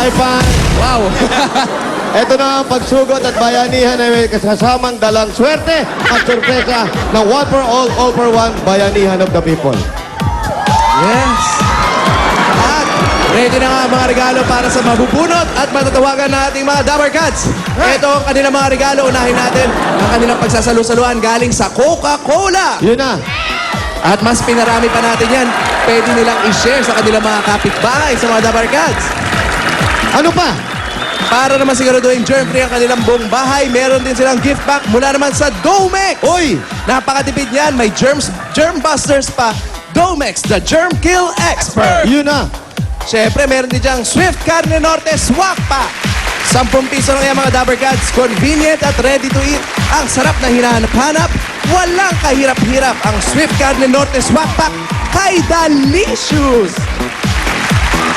Okay, fine. Wow. Ito na ang pagsugot at bayanihan na may kasasamang dalang swerte at sorpresa ng One for All for One, Bayanihan of the People. Yes. At ready na nga ang mga regalo para sa mabubunot at matatawagan na ating mga Dabber Cats. Ito ang kanilang mga regalo. Unahin natin ang kanilang pagsasalu-saluhan galing sa Coca-Cola. Yun na. At mas pinarami pa natin yan. Pwede nilang i-share sa kanilang mga kapitbahay sa mga Dabber Cats. Ano pa? Para naman siguraduhin germ-free ang kanilang buong bahay, meron din silang gift pack mula naman sa Domex. Uy! Napakatipid niyan. May germ busters pa. Domex, the germ kill expert. Yun na. Siyempre, meron din diyang Swift Carne Norte Swak Pack. 10 piso lang yan mga Dabber Cats. Convenient at ready to eat. Ang sarap na hinahanap-hanap. Walang kahirap-hirap. Ang Swift Carne Norte Swak Pack kay Delicious.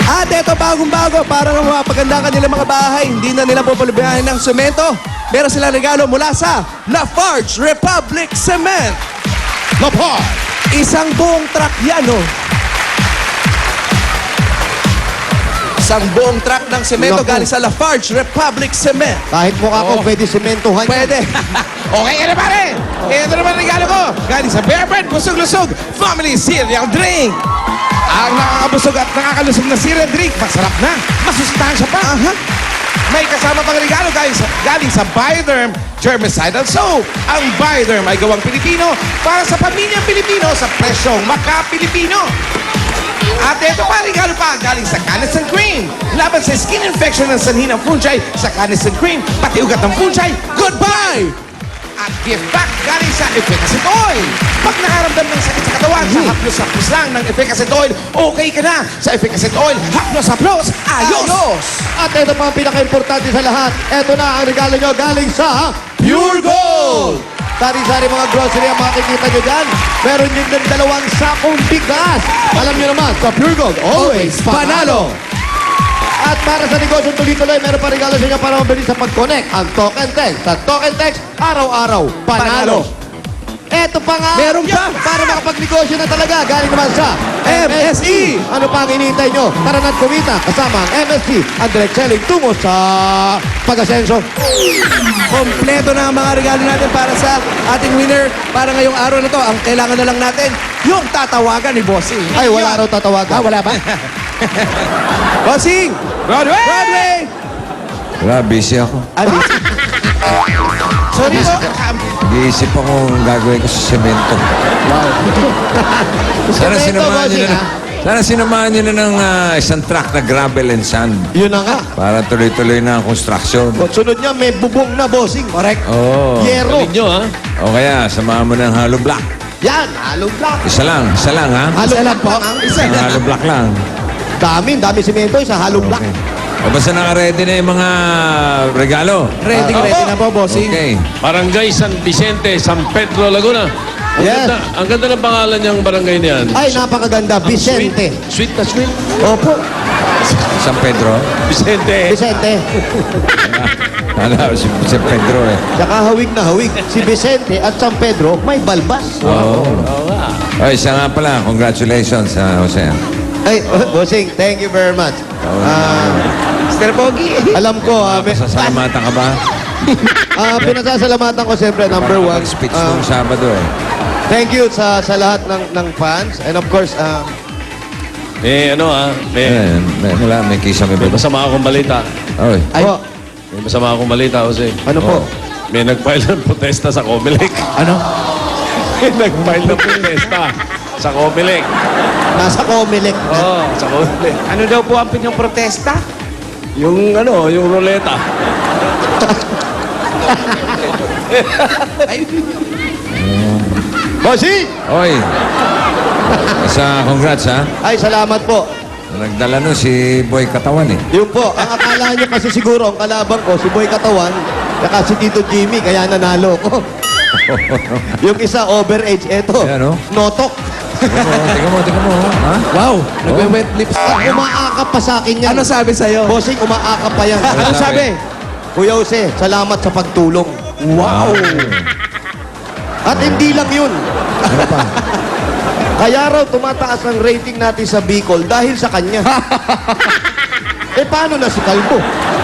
At ito bagong-bago para na mapaganda kanilang mga bahay. Hindi na nila pupulubihan ng semento. Meron silang regalo mula sa Lafarge Republic Cement. Lafarge! Isang buong truck yan, oh. Isang buong truck ng semento Naku. galing sa Lafarge Republic Cement. Kahit mukha ko, pwede sementohan yan. Pwede. Okay ka na pare! Ito naman ang regalo ko. Galing sa Bear Brand Busog-Lusog Family Cereal Drink. Ang nakakabusog at nakakalusog na cereal drink. Masarap na. Masustansya pa. May kasama pang regalo galing sa Bioderm Germicidal Soap. Ang Bioderm ay gawang Pilipino para sa pamilyang Pilipino sa presyong maka-Pilipino. At ito pa, regalo pa galing sa Canesten Cream. Laban sa skin infection ng sanhi ng fungi sa Canesten Cream, pati ugat ng fungi, goodbye! At gift back galing sa Efficacent Oil. Pag nakaramdam ng sakit sa katawan, sa haplos-haplos lang ng Efficacent Oil, okay ka na. Sa Efficacent Oil, haplos-haplos, ayos! At ito pa ang pinaka-importante sa lahat. Ito na ang regalo nyo galing sa Pure Gold! Sari-sari mga grocery ang makikita nyo dyan. Meron din ng 2 sakong bigas. Alam nyo naman, sa Pure Gold, always panalo! At para sa negosyo tuloy-tuloy, meron pa regalo sa inyo para mabilis sa pag-connect. Ang Token Text. Sa Token Text, araw-araw, panalo. Eto pa nga. Meron pa. Para makapagnegosyo na talaga. Galing naman sa MSE. Ano pa ang hinihintay nyo? Tara na't kumita kasama ang MSE. Ang direct selling tungo sa pag-asenso. Kompleto na ang mga regalo natin para sa ating winner. Para ngayong araw na to, ang kailangan na lang natin, yung tatawagan ni Bossing. Ay, wala raw tatawagan. Wala ba? Bossing! Broadway! Broadway! Wala, busy ako. Sorry po. Nag-iisip ako ang gagawin ko sa semento. Sana Semento, sinamahan nyo bossing, na, sana sinamahan nyo na ng isang truck na gravel and sand Yun na nga. para tuloy-tuloy na ang construction. At sunod niya, may bubong na bossing. Correct. Oo. Yero. O kaya, samahan mo ng hollow block. Yan, halong block. Isa lang ha? Halong block po. Isang hollow block lang. Dami semento sa halong block. O basta naka-ready na yung mga regalo. Ready na po, Bossing. Okay. Barangay San Vicente, San Pedro, Laguna. Yes. Ang ganda ng pangalan niyang barangay niyan. Ay, napakaganda. Vicente. Sweet na sweet. Opo. San Pedro. Vicente. Vicente. Hala, si Pedro eh. Saka hawig na hawig. Si Vicente at San Pedro may balbas. Oo. Oy, isa nga pala. Congratulations, Jose. Ay, bossing, thank you very much. Mr. Pogi. Alam ko, Sasalamatan ka ba? pinasasalamatan ko siyempre, number one. Speech nung Sabado eh. Thank you sa lahat ng fans. And of course, May May kisa may may masama akong balita. Oy. po, May masama akong balita, Jose. ano po? May nag-file ng protesta sa Comelec. Ano? May nag-file ng protesta sa Comelec. Nasa Comelec na. Oo, sa Comelec. Ano daw po ang pinyong protesta? Yung ruleta. Bossing! Oy. Sa congrats ha. Ay, salamat po. Nagdala nun si Boy Katawan eh. Yun po, ang akala niyo kasi siguro, ang kalabang ko, si Boy Katawan, saka si Tito Jimmy, kaya nanalo ko. Yung isa, overage, eto. Ayan, oh. Notok. Tingnan mo. Ha? Wow, nagwe-wet lips. Umaakap pa sa akin yan. Ano sabi sa'yo? Bossing, umaakap pa yan. Ano sabi? Kuya Jose, salamat sa pagtulong. Wow! At hindi lang yun. Ano pa? Kaya raw tumataas ang rating natin sa Bicol dahil sa kanya. Eh, paano na si Kalbo?